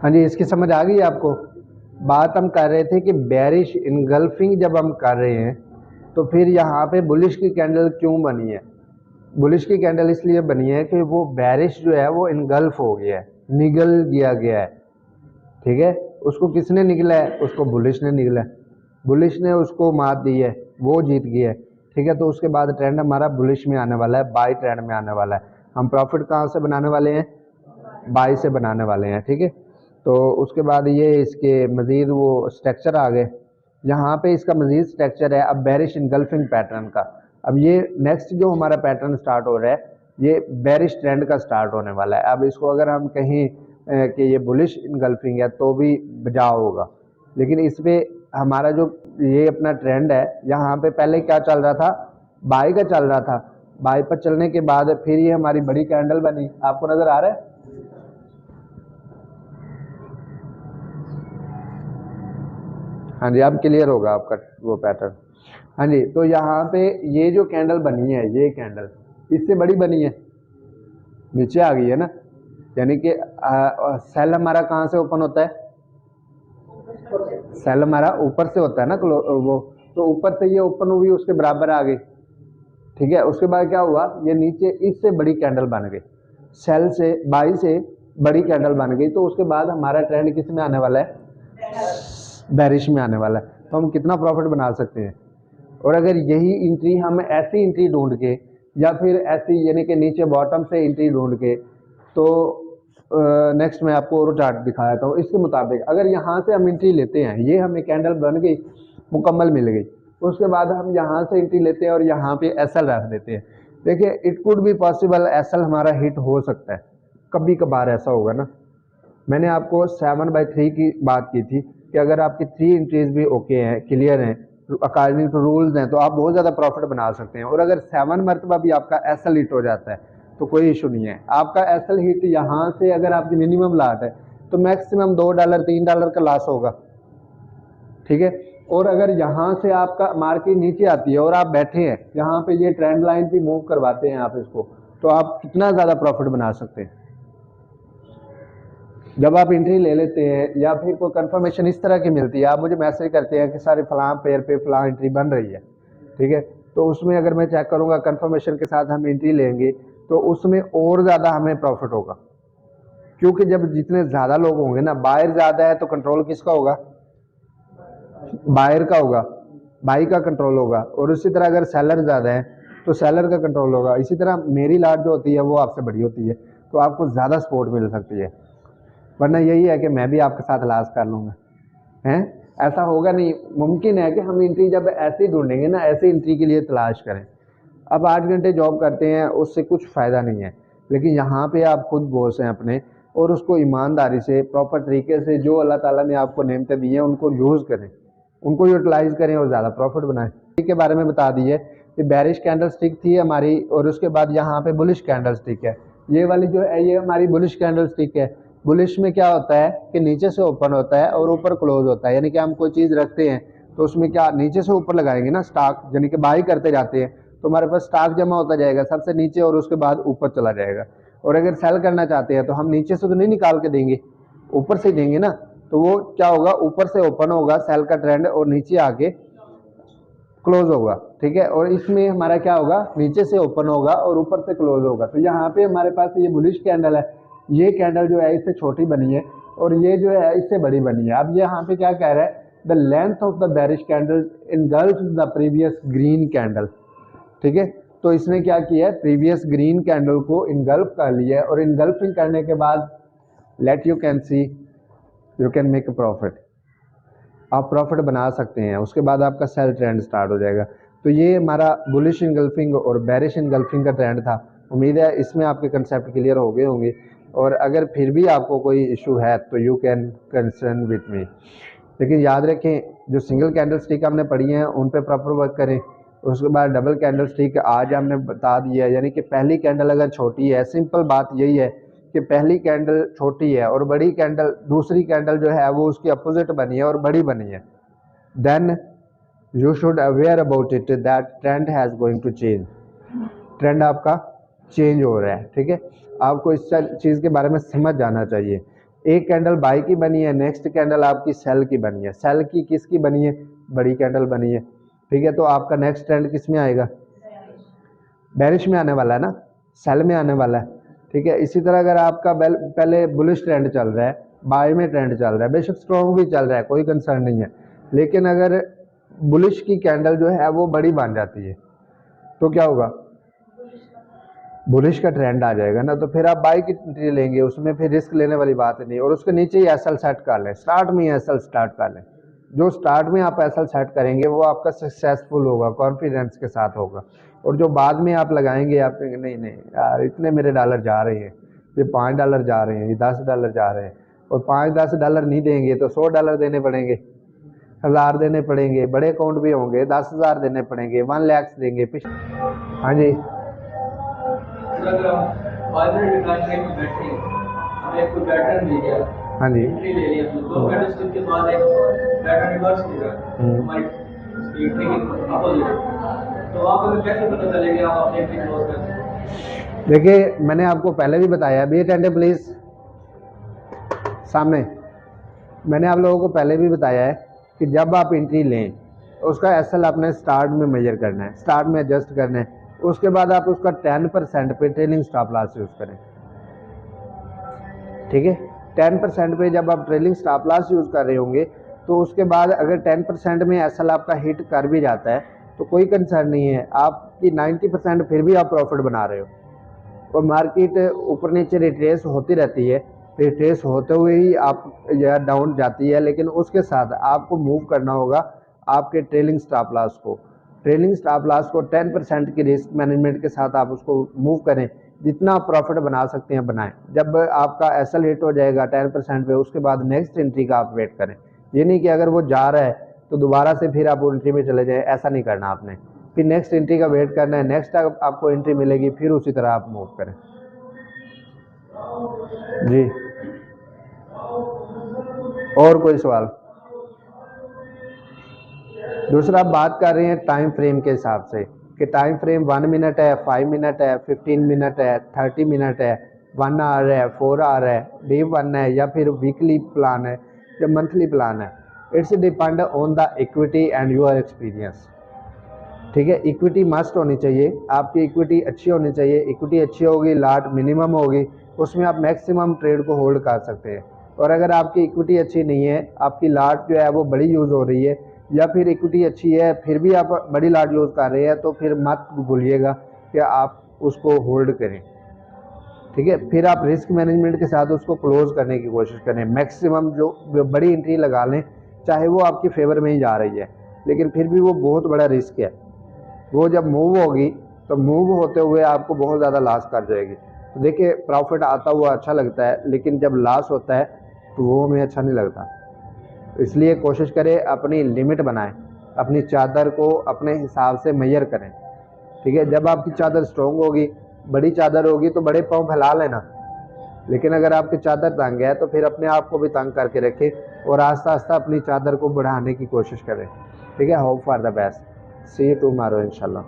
हाँ जी, इसकी समझ आ गई आपको। बात हम कर रहे थे कि बेरिश इनगल्फिंग जब हम कर रहे हैं तो फिर यहाँ पे बुलिश की कैंडल क्यों बनी है। बुलिश की कैंडल इसलिए बनी है कि वो बेरिश जो है वो इनगल्फ हो गया है, निगल गया है। ठीक है, उसको किसने निगला है, उसको बुलिश ने निगला है, बुलिश ने उसको मात दी है, वो जीत गया है। ठीक है, तो उसके बाद ट्रेंड हमारा बुलिश में आने वाला है, बाई ट्रेंड में आने वाला है। हम प्रॉफिट कहाँ से बनाने वाले हैं, बाई से बनाने वाले हैं। ठीक है, तो उसके बाद ये इसके मज़ीद वो स्ट्रक्चर आ गए। यहाँ पे इसका मज़ीद स्ट्रक्चर है अब बेरिश इनगल्फिंग पैटर्न का। अब ये नेक्स्ट जो हमारा पैटर्न स्टार्ट हो रहा है ये बेरिश ट्रेंड का स्टार्ट होने वाला है। अब इसको अगर हम कहीं कि ये बुलिश इनगल्फिंग है तो भी बजा होगा, लेकिन इस पे हमारा जो ये अपना ट्रेंड है यहाँ पे पहले क्या चल रहा था, बाई का चल रहा था। बाई पर चलने के बाद फिर ये हमारी बड़ी कैंडल बनी, आपको नज़र आ रहा है। हाँ जी, अब क्लियर होगा आपका वो पैटर्न। हाँ जी, तो यहाँ पे ये जो कैंडल बनी है ये कैंडल इससे बड़ी बनी है, नीचे आ गई है ना, यानी कि सेल हमारा कहाँ से ओपन होता है, सेल हमारा ऊपर से होता है ना वो, तो ऊपर से ये ओपन हुई उसके बराबर आ गई। ठीक है, उसके बाद क्या हुआ, ये नीचे इससे बड़ी कैंडल बन गई, सेल से बाई से बड़ी कैंडल बन गई। तो उसके बाद हमारा ट्रेंड किस में आने वाला है, बेरिश में आने वाला है। तो हम कितना प्रॉफिट बना सकते हैं। और अगर यही एंट्री हम ऐसी एंट्री ढूंढ के या फिर ऐसी यानी कि नीचे बॉटम से एंट्री ढूंढ के, तो नेक्स्ट मैं आपको और चार्ट दिखाया था इसके मुताबिक अगर यहाँ से हम एंट्री लेते हैं, ये हमें कैंडल बन गई मुकम्मल मिल गई, उसके बाद हम यहाँ से एंट्री लेते हैं और यहाँ पे एसएल रख देते हैं। देखिए it could be possible SL हमारा हिट हो सकता है, कभी कभार ऐसा होगा ना। मैंने आपको 7/3 की बात की थी कि अगर आपकी 3 एंट्रीज भी ओके हैं, क्लियर हैं, अकॉर्डिंग टू रूल्स हैं, तो आप बहुत ज़्यादा प्रॉफिट बना सकते हैं। और अगर 7 मरतबा भी आपका एसएल हिट हो जाता है तो कोई इशू नहीं है। आपका एसएल हिट यहाँ से अगर आपकी मिनिमम लाट है तो मैक्सिमम $2 $3 का लॉस होगा। ठीक है, और अगर यहाँ से आपका मार्केट नीचे आती है और आप बैठे हैं यहाँ पे, ये ट्रेंड लाइन भी मूव करवाते हैं आप इसको, तो आप कितना ज़्यादा प्रॉफिट बना सकते हैं। जब आप एंट्री ले लेते हैं या फिर कोई कंफर्मेशन इस तरह की मिलती है, आप मुझे मैसेज करते हैं कि सारे फलां पेयर पे फलां एंट्री बन रही है, ठीक है, तो उसमें अगर मैं चेक करूंगा कंफर्मेशन के साथ हम एंट्री लेंगे तो उसमें और ज़्यादा हमें प्रॉफिट होगा। क्योंकि जब जितने ज़्यादा लोग होंगे ना, बायर ज़्यादा है तो कंट्रोल किसका होगा, बायर का होगा, बाई का कंट्रोल होगा। और उसी तरह अगर सेलर ज़्यादा है तो सेलर का कंट्रोल होगा। इसी तरह मेरी लाट जो होती है वो आपसे बड़ी होती है, तो आपको ज़्यादा सपोर्ट मिल सकती है। वरना यही है कि मैं भी आपके साथ लास्ट कर लूँगा, हैं, ऐसा होगा नहीं। मुमकिन है कि हम एंट्री जब ऐसे ही ढूंढेंगे ना, ऐसे एंट्री के लिए तलाश करें। अब 8 घंटे जॉब करते हैं उससे कुछ फ़ायदा नहीं है, लेकिन यहाँ पे आप खुद बॉस हैं अपने, और उसको ईमानदारी से प्रॉपर तरीके से जो अल्लाह ताला ने आपको नेमतें दी हैं उनको यूज़ करें, उनको यूटिलाइज़ करें और ज़्यादा प्रॉफिट बनाएं। के बारे में बता दिए कि बेरिश कैंडल स्टिक थी हमारी, और उसके बाद यहाँ पे बुलिश कैंडल स्टिक है। ये वाली जो है ये हमारी बुलिश कैंडल स्टिक है। बुलिश में क्या होता है कि नीचे से ओपन होता है और ऊपर क्लोज होता है, यानी कि हम कोई चीज़ रखते हैं तो उसमें क्या नीचे से ऊपर लगाएंगे ना स्टॉक, यानी कि बाई करते जाते हैं तो हमारे पास स्टॉक जमा होता जाएगा सबसे नीचे और उसके बाद ऊपर चला जाएगा। और अगर सेल करना चाहते हैं तो हम नीचे से तो नहीं निकाल के देंगे, ऊपर से देंगे ना, तो वो क्या होगा, ऊपर से ओपन होगा सेल का ट्रेंड और नीचे आके क्लोज होगा। ठीक है, और इसमें हमारा क्या होगा, नीचे से ओपन होगा और ऊपर से क्लोज होगा। तो यहाँ पे हमारे पास ये बुलिश कैंडल है, ये कैंडल जो है इससे छोटी बनी है और ये जो है इससे बड़ी बनी है। अब यहाँ पे क्या कह रहा है, the length of the bearish candle engulf the previous green candle. ठीक है, तो इसने क्या किया है, प्रीवियस ग्रीन कैंडल को इनगल्फ कर लिया है, और इनगल्फिंग करने के बाद let you can see you can make a profit, आप प्रॉफिट बना सकते हैं। उसके बाद आपका सेल ट्रेंड स्टार्ट हो जाएगा। तो ये हमारा बुलिश इनगल्फिंग और बेरिश इनगल्फिंग का ट्रेंड था। उम्मीद है इसमें आपके कंसेप्ट क्लियर हो गए होंगे, और अगर फिर भी आपको कोई इशू है तो you can concern with me. लेकिन याद रखें जो सिंगल कैंडल स्टिक हमने पढ़ी हैं उन पे प्रॉपर वर्क करें। उसके बाद डबल कैंडल स्टिक आज हमने बता दिया है, यानी कि पहली कैंडल अगर छोटी है, सिंपल बात यही है कि पहली कैंडल छोटी है और बड़ी कैंडल, दूसरी कैंडल जो है वो उसकी अपोजिट बनी है और बड़ी बनी है, then you should aware about it that trend has going to change, trend आपका चेंज हो रहा है। ठीक है, आपको इस चीज़ के बारे में समझ जाना चाहिए। एक कैंडल बाई की बनी है, नेक्स्ट कैंडल आपकी सेल की बनी है। सेल की किसकी बनी है? बड़ी कैंडल बनी है, ठीक है। तो आपका नेक्स्ट ट्रेंड किस में आएगा? बेरिश में आने वाला है ना, सेल में आने वाला है, ठीक है। इसी तरह अगर आपका पहले बुलिश ट्रेंड चल रहा है, बाय में ट्रेंड चल रहा है, बेशक स्ट्रॉन्ग भी चल रहा है, कोई कंसर्न नहीं है, लेकिन अगर बुलिश की कैंडल जो है वो बड़ी बन जाती है तो क्या होगा? बुलिश का ट्रेंड आ जाएगा ना, तो फिर आप बाई की एंट्री लेंगे, उसमें फिर रिस्क लेने वाली बात नहीं। और उसके नीचे ही एसएल सेट कर लें, स्टार्ट में ही एसएल स्टार्ट कर लें। जो स्टार्ट में आप एसएल सेट करेंगे वो आपका सक्सेसफुल होगा, कॉन्फिडेंस के साथ होगा। और जो बाद में आप लगाएंगे, आप कहेंगे नहीं नहीं यार इतने मेरे डॉलर जा रहे हैं, ये $5 जा रहे हैं, ये $10 जा रहे हैं, और $5-10 नहीं देंगे तो $100 देने पड़ेंगे, 1000 देने पड़ेंगे, बड़े अकाउंट भी होंगे 10,000 देने पड़ेंगे, 1 लाख देंगे। हाँ जी, हाँ जी, देखिए मैंने आपको पहले भी बताया, बी अटेंटिव प्लीज सामने। मैंने आप लोगों को पहले भी बताया है कि जब आप एंट्री लें उसका एसएल आपने स्टार्ट में मेजर करना है, स्टार्ट में एडजस्ट करना है, उसके बाद आप उसका 10% पे ट्रेलिंग स्टॉप लॉस यूज़ करें, ठीक है। 10% पे जब आप ट्रेलिंग स्टॉप लॉस यूज़ कर रहे होंगे तो उसके बाद अगर 10% में एसएल आपका हिट कर भी जाता है तो कोई कंसर्न नहीं है, आपकी 90% फिर भी आप प्रॉफिट बना रहे हो। और मार्केट ऊपर नीचे रिट्रेस होती रहती है, रिट्रेस होते हुए ही आप या डाउन जाती है, लेकिन उसके साथ आपको मूव करना होगा आपके ट्रेलिंग स्टॉप लॉस को। ट्रेलिंग स्टॉप लॉस को 10% की रिस्क मैनेजमेंट के साथ आप उसको मूव करें, जितना आप प्रॉफिट बना सकते हैं बनाएं। जब आपका एसएल हिट हो जाएगा 10% पे, उसके बाद नेक्स्ट एंट्री का आप वेट करें। ये नहीं कि अगर वो जा रहा है तो दोबारा से फिर आप एंट्री में चले जाएं, ऐसा नहीं करना आपने। फिर नेक्स्ट एंट्री का वेट करना है, नेक्स्ट आपको एंट्री मिलेगी, फिर उसी तरह आप मूव करें। जी, और कोई सवाल? दूसरा आप बात कर रहे हैं टाइम फ्रेम के हिसाब से कि टाइम फ्रेम 1 मिनट है, 5 मिनट है, 15 मिनट है, 30 मिनट है, 1 आवर है, 4 आवर है, डे 1 है, या फिर वीकली प्लान है या मंथली प्लान है। It's depend on the equity and your experience, ठीक है। इक्विटी मस्ट होनी चाहिए, आपकी इक्विटी अच्छी होनी चाहिए। इक्विटी अच्छी होगी, लाट मिनिमम होगी, उसमें आप मैक्सिमम ट्रेड को होल्ड कर सकते हैं। और अगर आपकी इक्विटी अच्छी नहीं है, आपकी लाट जो है वो बड़ी यूज़ हो रही है, या फिर इक्विटी अच्छी है फिर भी आप बड़ी लाट यूज़ कर रहे हैं, तो फिर मत भूलिएगा कि आप उसको होल्ड करें, ठीक है। फिर आप रिस्क मैनेजमेंट के साथ उसको क्लोज करने की कोशिश करें, मैक्सिमम जो बड़ी एंट्री लगा लें, चाहे वो आपकी फेवर में ही जा रही है, लेकिन फिर भी वो बहुत बड़ा रिस्क है। वो जब मूव होगी तो मूव होते हुए आपको बहुत ज़्यादा लॉस कर जाएगी। तो देखिए प्रॉफिट आता हुआ अच्छा लगता है, लेकिन जब लॉस होता है तो वो हमें अच्छा नहीं लगता। इसलिए कोशिश करें अपनी लिमिट बनाएं, अपनी चादर को अपने हिसाब से मेजर करें, ठीक है। जब आपकी चादर स्ट्रॉन्ग होगी, बड़ी चादर होगी तो बड़े पाँव फैला लेना, लेकिन अगर आपकी चादर तंग है तो फिर अपने आप को भी तंग करके रखें और आस्ता आस्ता अपनी चादर को बढ़ाने की कोशिश करें, ठीक है। Hope for the best, see you tomorrow इंशाल्लाह।